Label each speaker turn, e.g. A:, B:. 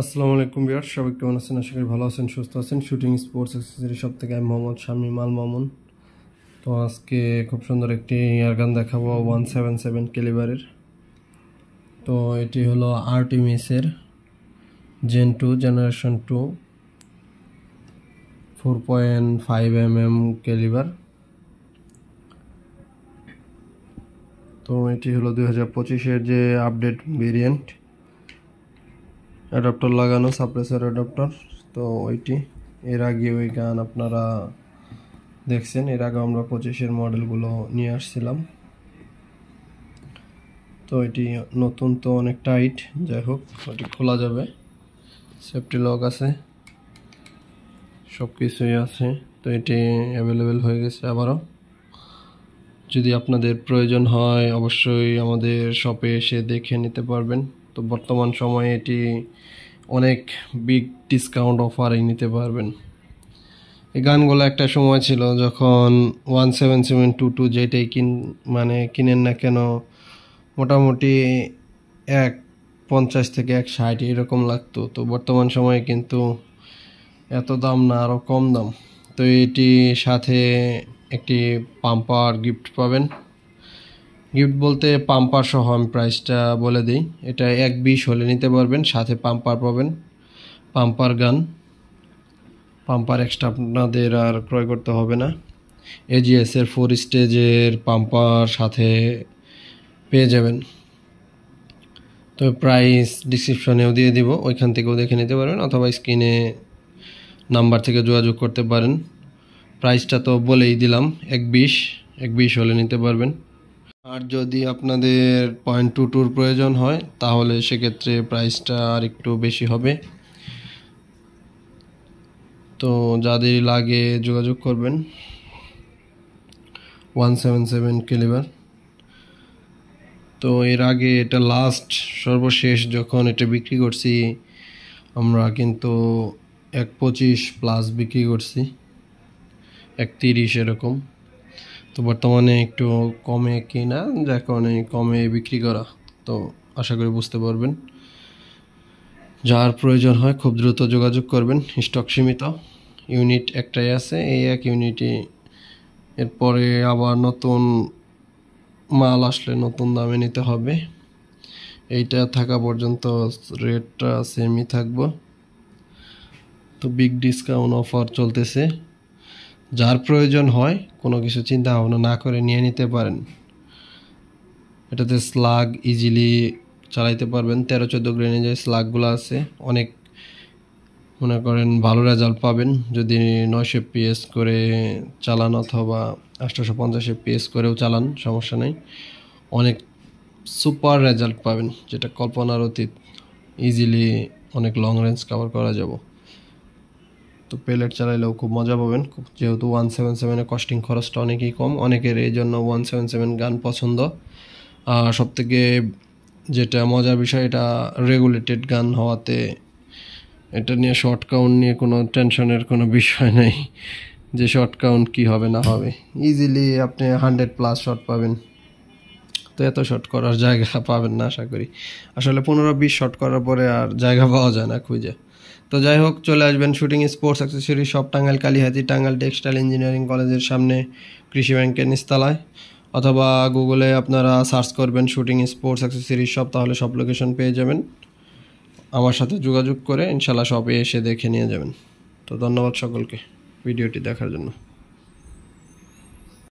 A: আসসালামু আলাইকুম ভিউয়ার্স, সবাই কেমন আছেন? আশা করি ভালো আছেন, সুস্থ আছেন। শুটিং স্পোর্টস অ্যাক্সেসরি শপ থেকে আমি মোহাম্মদ শামীম আল মামুন। তো আজকে খুব সুন্দর একটি এয়ারগান দেখাবো 177 ক্যালিবারের। তো এটি হলো আর্টিমিসের জেন 2 জেনারেশন 2 4.5 mm ক্যালিবার। তো এটি হলো 2025-এর যে আপডেট ভেরিয়েন্ট। অ্যাডাপ্টার লাগানো, সাপ্রেসর অ্যাডাপ্টার। তো ওইটি এর আগে ওই গান আপনারা দেখছেন, এর আগে আমরা 25-এর মডেলগুলো নিয়ে আসছিলাম। তো এটি নতুন, তো অনেক টাইট, যাই হোক ওটি খোলা যাবে, সেফটি লক আছে, সব কিছুই আছে। তো এটি অ্যাভেলেবেল হয়ে গেছে আবারও। যদি আপনাদের প্রয়োজন হয় অবশ্যই আমাদের শপে এসে দেখে নিতে পারবেন। তো বর্তমান সময়ে এটি অনেক বিগ ডিসকাউন্ট অফারে নিতে পারবেন। এই গানগুলো একটা সময় ছিল যখন 17722 যেটাই কিনেন না কেন মোটামুটি 150 থেকে 160 এরকম লাগতো। তো বর্তমান সময়ে কিন্তু এত দাম না, আরও কম দাম। তো এটি সাথে একটি পাম্পার গিফট পাবেন। গিফট বলতে পাম্পার সহ আমি প্রাইসটা বলে দিই। এটা 120 হলে নিতে পারবেন, সাথে পাম্পার পাবেন, পাম্পার গান। পাম্পার এক্সট্রা আপনাদের আর ক্রয় করতে হবে না। এজিএসের 4 স্টেজের পাম্পার সাথে পেয়ে যাবেন। তো প্রাইস ডিসক্রিপশনেও দিয়ে দিব, ওইখান থেকেও দেখে নিতে পারবেন, অথবা স্ক্রিনে নাম্বার থেকে যোগাযোগ করতে পারেন। প্রাইসটা তো বলেই দিলাম, 120 হলে নিতে পারবেন। আর যদি আপনাদের 0.22 প্রয়োজন হয় তাহলে সেক্ষেত্রে প্রাইসটা আর একটু বেশি হবে। তো যাদের লাগে যোগাযোগ করবেন। 177 ক্যালিবার। তো এর আগে এটা সর্বশেষ যখন এটা বিক্রি করছি আমরা, কিন্তু 125 প্লাস বিক্রি করছি, 130 এরকম। তো বর্তমানে একটু কমে কিনা, যার কারণে কমে বিক্রি করা। তো আশা করি বুঝতে পারবেন। যার প্রয়োজন হয় খুব দ্রুত যোগাযোগ করবেন, স্টক সীমিত, ইউনিট একটাই আছে, এই এক ইউনিটই। এরপরে আবার নতুন মাল আসলে নতুন দামে নিতে হবে। এইটা থাকা পর্যন্ত রেটটা সেমই থাকবো। তো বিগ ডিসকাউন্ট অফার চলতেছে, যার প্রয়োজন হয় কোনো কিছু চিন্তা ভাবনা না করে নিয়ে নিতে পারেন। এটাতে স্লাগ ইজিলি চালাইতে পারবেন, 13-14 গ্রেনেজের স্লাগগুলো আছে। অনেক মনে করেন ভালো রেজাল্ট পাবেন যদি 900 FPS করে চালান, অথবা 850 FPS করেও চালান, সমস্যা নেই। অনেক সুপার রেজাল্ট পাবেন, যেটা কল্পনার অতীত। ইজিলি অনেক লং রেঞ্জ কভার করা যাব। তো পেলেট চালাইলেও খুব মজা পাবেন, যেহেতু 177-এর কস্টিং খরচটা অনেকই কম। অনেকের এই জন্য 177 গান পছন্দ। আর সবথেকে যেটা মজার বিষয়, এটা রেগুলেটেড গান হওয়াতে এটা নিয়ে শর্ট কাউন্ট নিয়ে কোনো টেনশনের কোনো বিষয় নেই যে শর্ট কাউন্ট কী হবে না হবে। ইজিলি আপনি 100+ শট পাবেন। তো এত শট করার জায়গা পাবেন না আশা করি। আসলে 15-20 শট করার পরে আর জায়গা পাওয়া যায় না খুঁজে। তো যাই হোক, চলে আসবেন shooting sports accessory shop, Tangail Kalihati, Tangail textile engineering কলেজের সামনে, কৃষি ব্যাংকের নিচতলায়। অথবা গুগলে আপনারা সার্চ করবেন শুটিং স্পোর্টস অ্যাক্সেসরি শপ, তাহলে সব লোকেশন পেয়ে যাবেন। আমার সাথে যোগাযোগ করে ইনশাল্লাহ শপে এসে দেখে নিয়ে যাবেন। তো ধন্যবাদ সকলকে ভিডিওটি দেখার জন্য।